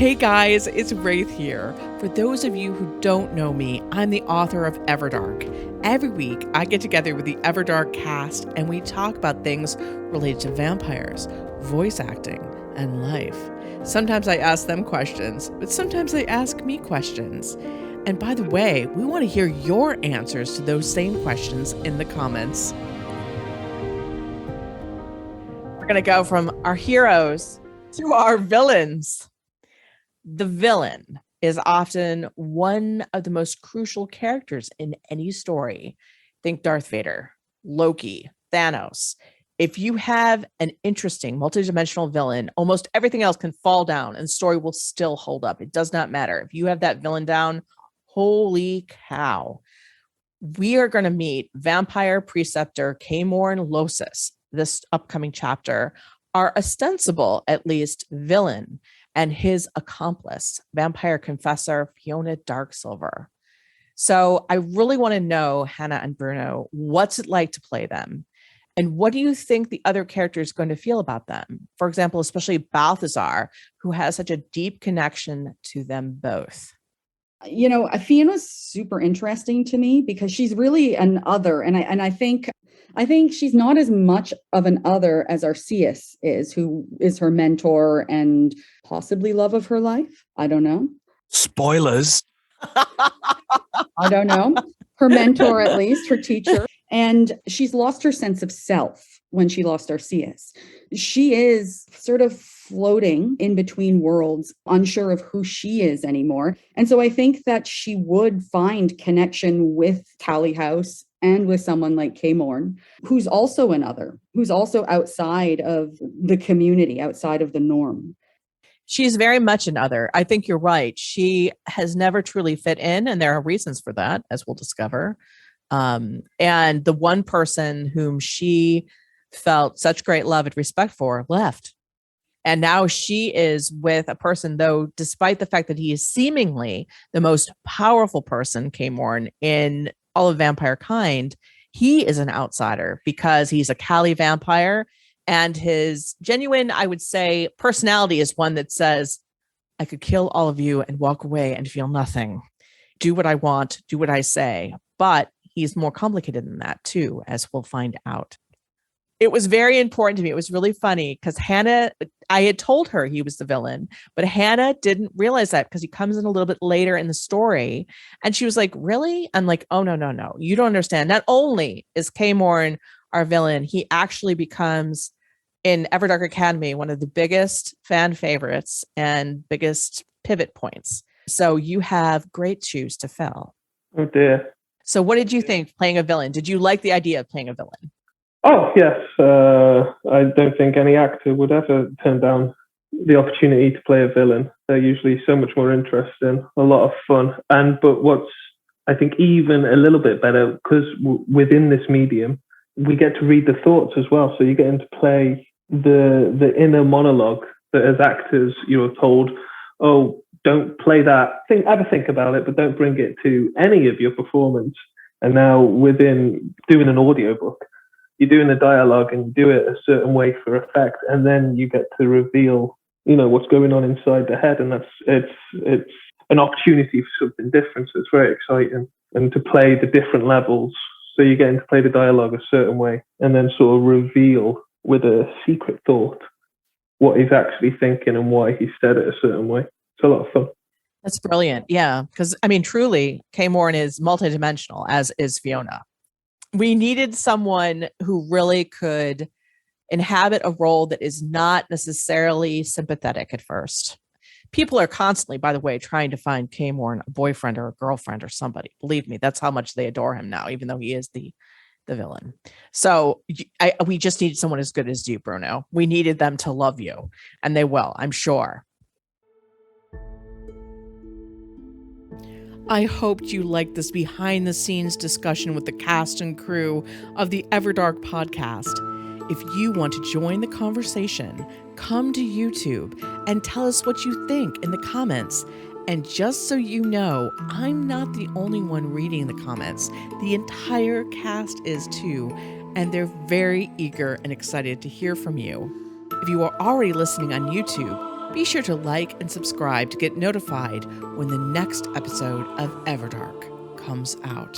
Hey guys, it's Raythe here. For those of you who don't know me, I'm the author of Everdark. Every week, I get together with the Everdark cast and we talk about things related to vampires, voice acting, and life. Sometimes I ask them questions, but sometimes they ask me questions. And by the way, we want to hear your answers to those same questions in the comments. We're going to go from our heroes to our villains. The villain is often one of the most crucial characters in any story. Think Darth Vader, Loki, Thanos. If you have an interesting multidimensional villain, almost everything else can fall down and the story will still hold up. It does not matter. If you have that villain down, holy cow. We are going to meet Vampire Preceptor Caemorn Losis, this upcoming chapter, our ostensible, at least, villain, and his accomplice, Vampire Confessor Fiona Darksilver. So I really want to know, Hannah and Bruno, what's it like to play them? And what do you think the other character is going to feel about them? For example, especially Balthazar, who has such a deep connection to them both. You know, Fiona's super interesting to me because she's really an other. And I think she's not as much of an other as Arceus is, who is her mentor and possibly love of her life. I don't know. Spoilers. I don't know. Her mentor, at least, her teacher. And she's lost her sense of self when she lost Arceus. She is sort of floating in between worlds, unsure of who she is anymore. And so I think that she would find connection with Tally House and with someone like Caemorn, who's also another, who's also outside of the community, outside of the norm. She's very much an other. I think you're right. She has never truly fit in, and there are reasons for that, as we'll discover. And the one person whom she felt such great love and respect for left. And now she is with a person, though, despite the fact that he is seemingly the most powerful person, Caemorn, in all of vampire kind, he is an outsider because he's a Cali vampire. And his genuine, I would say, personality is one that says, I could kill all of you and walk away and feel nothing. Do what I want, do what I say. But he's more complicated than that, too, as we'll find out. It was very important to me. It was really funny because Hannah, I had told her he was the villain, but Hannah didn't realize that because he comes in a little bit later in the story. And she was like, really? I'm like, oh, no. You don't understand. Not only is Caemorn our villain, he actually becomes, in Everdark Academy, one of the biggest fan favorites and biggest pivot points. So you have great shoes to fill. Oh, dear. So what did you think playing a villain? Did you like the idea of playing a villain? Oh, yes. I don't think any actor would ever turn down the opportunity to play a villain. They're usually so much more interesting, a lot of fun. But what's, I think, even a little bit better, because within this medium, we get to read the thoughts as well. So you get into play the inner monologue that as actors you're told, oh, don't play that. Ever think about it, but don't bring it to any of your performance. And now within doing an audiobook, you're doing the dialogue and you do it a certain way for effect, and then you get to reveal, what's going on inside the head, and it's an opportunity for something different. So it's very exciting, and to play the different levels. So you're getting to play the dialogue a certain way, and then sort of reveal with a secret thought what he's actually thinking and why he said it a certain way. It's a lot of fun. That's brilliant. Yeah, because truly, Caemorn is multidimensional, as is Fiona. We needed someone who really could inhabit a role that is not necessarily sympathetic at first. People are constantly, by the way, trying to find Caemorn a boyfriend or a girlfriend or somebody. Believe me, that's how much they adore him now, even though he is the villain. So we just needed someone as good as you, Bruno. We needed them to love you, and they will, I'm sure. I hoped you liked this behind-the-scenes discussion with the cast and crew of the Everdark podcast. If you want to join the conversation, come to YouTube and tell us what you think in the comments. And just so you know, I'm not the only one reading the comments. The entire cast is too, and they're very eager and excited to hear from you. If you are already listening on YouTube, Be sure to like and subscribe to get notified when the next episode of Everdark comes out.